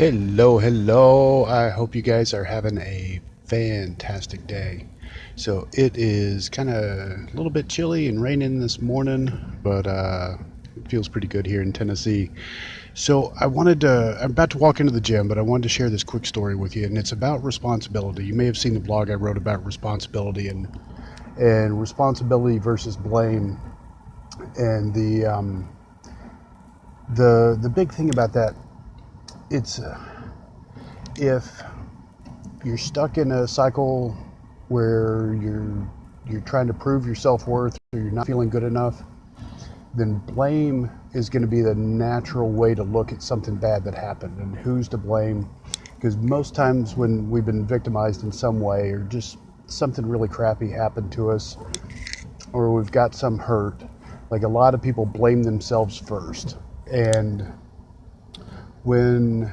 Hello. I hope you guys are having a fantastic day. So it is kind of a little bit chilly and raining this morning, but it feels pretty good here in Tennessee. So I'm about to walk into the gym, but I wanted to share this quick story with you, and it's about responsibility. You may have seen the blog I wrote about responsibility and responsibility versus blame, and the big thing about that. It's if you're stuck in a cycle where you're trying to prove your self-worth or you're not feeling good enough, then blame is going to be the natural way to look at something bad that happened and who's to blame. Because most times when we've been victimized in some way or just something really crappy happened to us or we've got some hurt, like a lot of people blame themselves first. And when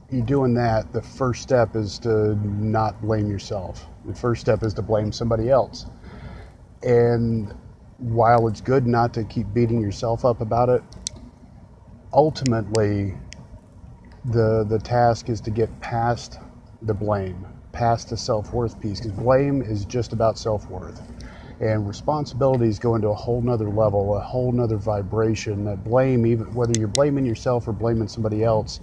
you're doing that, the first step is to not blame yourself. The first step is to blame somebody else. And while it's good not to keep beating yourself up about it, ultimately the task is to get past the blame, past the self-worth piece, because blame is just about self-worth. And responsibilities go into a whole nother level, a whole nother vibration. That blame, even whether you're blaming yourself or blaming somebody else,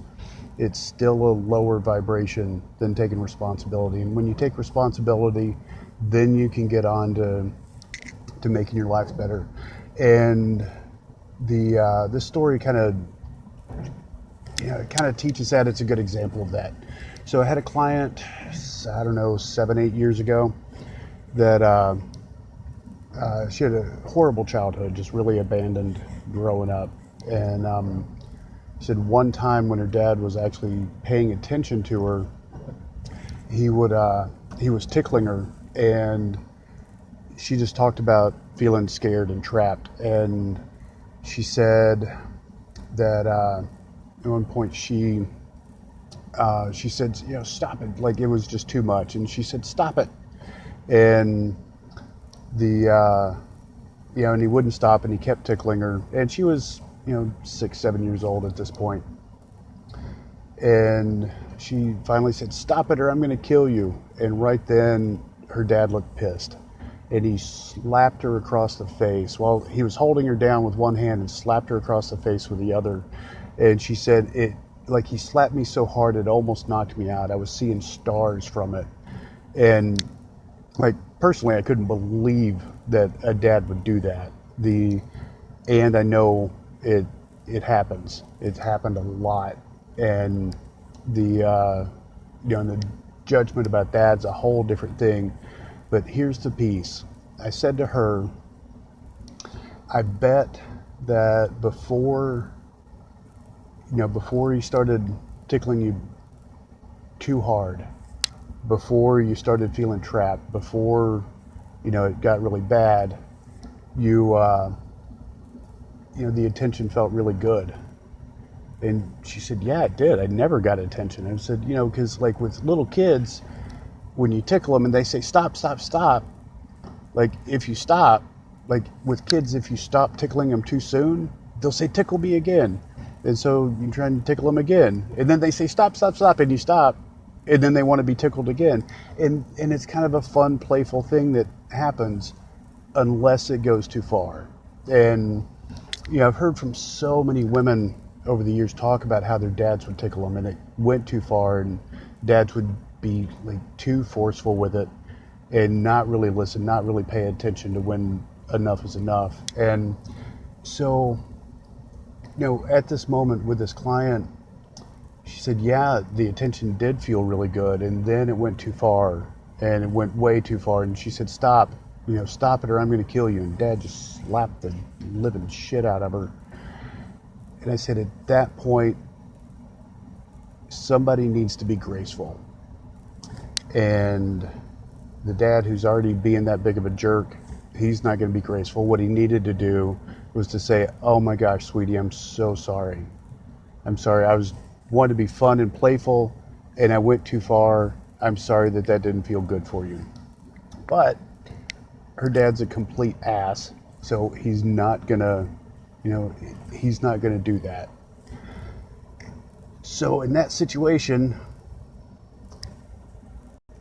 it's still a lower vibration than taking responsibility. And when you take responsibility, then you can get on to making your life better. And this story kind of teaches that. It's a good example of that. So I had a client, I don't know, 7-8 years ago that she had a horrible childhood, just really abandoned growing up. And she said one time when her dad was actually paying attention to her, he was tickling her, and she just talked about feeling scared and trapped. And she said that at one point she said, stop it, like it was just too much. And she said, stop it. And and he wouldn't stop, and he kept tickling her, and she was 6-7 years old at this point. And she finally said, stop it or I'm going to kill you. And right then her dad looked pissed, and he slapped her across the face while he was holding her down with one hand and slapped her across the face with the other. And she said, he slapped me so hard it almost knocked me out. I was seeing stars from it. And personally, I couldn't believe that a dad would do that. And I know it happens. It's happened a lot. And the judgment about dad's a whole different thing. But here's the piece. I said to her, I bet that before he started tickling you too hard, before you started feeling trapped, before it got really bad, the attention felt really good. And she said, yeah, it did. I never got attention. And I said, because with little kids, when you tickle them and they say stop, stop, stop, if you stop, with kids, if you stop tickling them too soon, they'll say tickle me again. And so you try and tickle them again, and then they say stop, stop, stop, and you stop, and then they want to be tickled again. And it's kind of a fun, playful thing that happens unless it goes too far. And I've heard from so many women over the years talk about how their dads would tickle them and it went too far, and dads would be too forceful with it and not really listen, not really pay attention to when enough is enough. And so at this moment with this client, she said, yeah, the attention did feel really good, and then it went too far, and it went way too far. And she said, stop, stop it or I'm going to kill you. And dad just slapped the living shit out of her. And I said, at that point, somebody needs to be graceful. And the dad, who's already being that big of a jerk, he's not going to be graceful. What he needed to do was to say, oh my gosh, sweetie, I'm so sorry. I'm sorry. I wanted to be fun and playful, and I went too far. I'm sorry that didn't feel good for you. But her dad's a complete ass, so he's not gonna do that. So in that situation,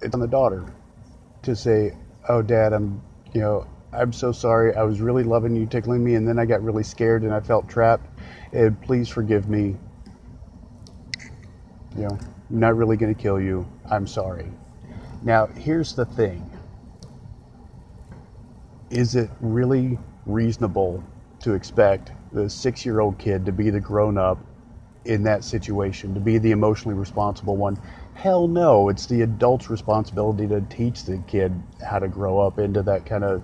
it's on the daughter to say, "Oh, Dad, I'm so sorry. I was really loving you, tickling me, and then I got really scared and I felt trapped. And please forgive me. I'm not really going to kill you. I'm sorry." Now, here's the thing. Is it really reasonable to expect the 6-year-old kid to be the grown-up in that situation, to be the emotionally responsible one? Hell no. It's the adult's responsibility to teach the kid how to grow up into that kind of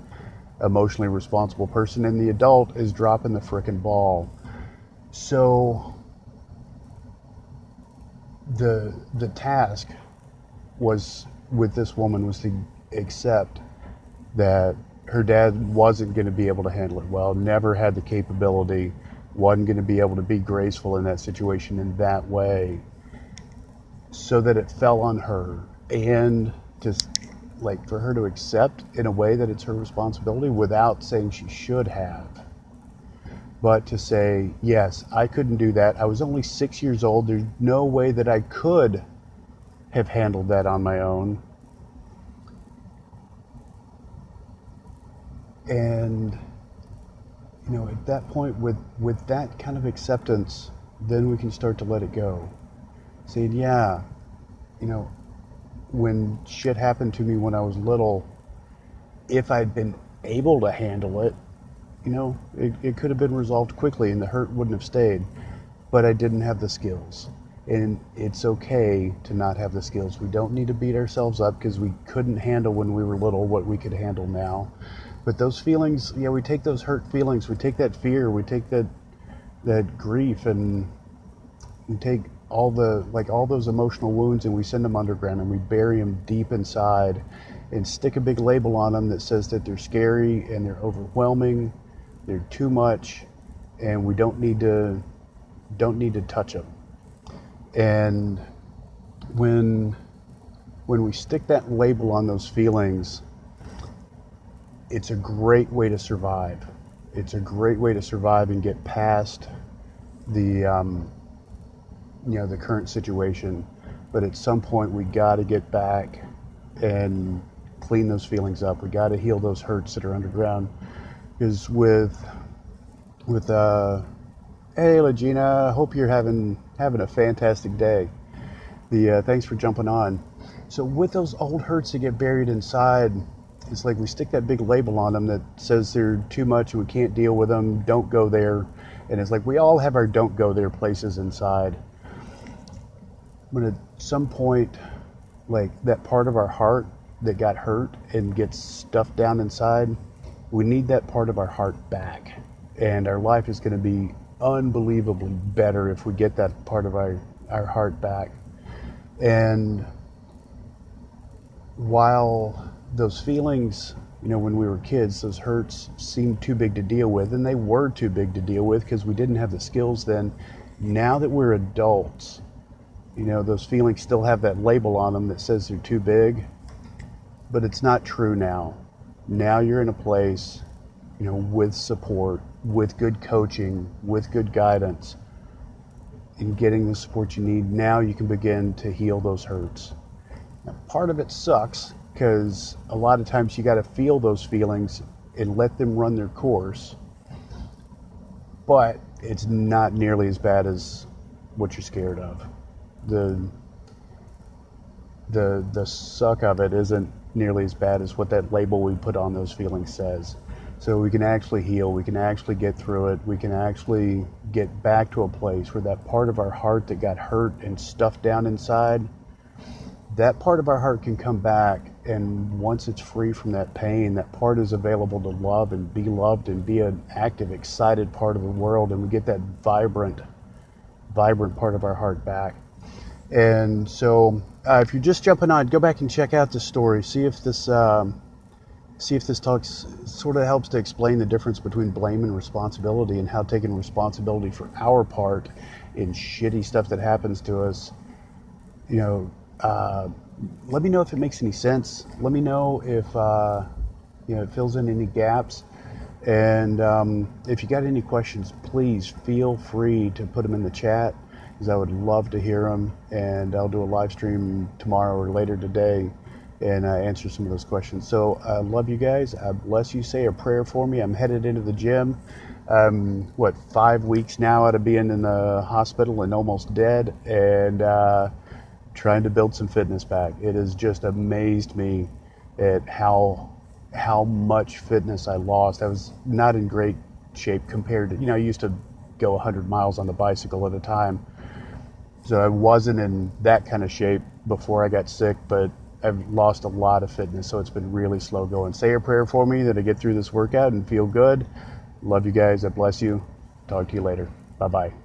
emotionally responsible person, and the adult is dropping the frickin' ball. So the task was with this woman was to accept that her dad wasn't going to be able to handle it well, never had the capability, wasn't going to be able to be graceful in that situation in that way, so that it fell on her, and just like for her to accept in a way that it's her responsibility without saying she should have, but to say, yes, I couldn't do that. I was only 6 years old. There's no way that I could have handled that on my own. And at that point, with that kind of acceptance, then we can start to let it go. Saying, yeah, when shit happened to me when I was little, if I'd been able to handle it, it could have been resolved quickly and the hurt wouldn't have stayed. But I didn't have the skills. And it's okay to not have the skills. We don't need to beat ourselves up because we couldn't handle when we were little what we could handle now. But those feelings, we take those hurt feelings, we take that fear, we take that grief, and we take all those emotional wounds and we send them underground and we bury them deep inside and stick a big label on them that says that they're scary and they're overwhelming, they're too much, and we don't need to touch them. And when we stick that label on those feelings, it's a great way to survive. It's a great way to survive and get past the the current situation. But at some point, we got to get back and clean those feelings up. We got to heal those hurts that are underground. Because with hey, Legina, hope you're having a fantastic day. Thanks for jumping on. So with those old hurts that get buried inside, it's like we stick that big label on them that says they're too much and we can't deal with them, don't go there. And it's like we all have our don't go there places inside. But at some point, like that part of our heart that got hurt and gets stuffed down inside, we need that part of our heart back. And our life is going to be unbelievably better if we get that part of our heart back. And while those feelings, when we were kids, those hurts seemed too big to deal with, and they were too big to deal with because we didn't have the skills then. Now that we're adults, those feelings still have that label on them that says they're too big, but it's not true now. Now you're in a place, with support, with good coaching, with good guidance, and getting the support you need. Now you can begin to heal those hurts. Now, part of it sucks because a lot of times you got to feel those feelings and let them run their course, but it's not nearly as bad as what you're scared of. The suck of it isn't nearly as bad as what that label we put on those feelings says. So we can actually heal, we can actually get through it, we can actually get back to a place where that part of our heart that got hurt and stuffed down inside, that part of our heart can come back, and once it's free from that pain, that part is available to love and be loved and be an active, excited part of the world, and we get that vibrant part of our heart back. And so if you're just jumping on, go back and check out the story, see if this talks sort of helps to explain the difference between blame and responsibility, and how taking responsibility for our part in shitty stuff that happens to us, let me know if it makes any sense. Let me know if it fills in any gaps. And if you got any questions, please feel free to put them in the chat. because I would love to hear them. And I'll do a live stream tomorrow or later today and answer some of those questions. So I love you guys. I bless you. Say a prayer for me. I'm headed into the gym. 5 weeks now out of being in the hospital and almost dead, and trying to build some fitness back. It has just amazed me at how much fitness I lost. I was not in great shape compared to, I used to go 100 miles on the bicycle at a time. So I wasn't in that kind of shape before I got sick, but I've lost a lot of fitness, so it's been really slow going. Say a prayer for me that I get through this workout and feel good. Love you guys. I bless you. Talk to you later. Bye-bye.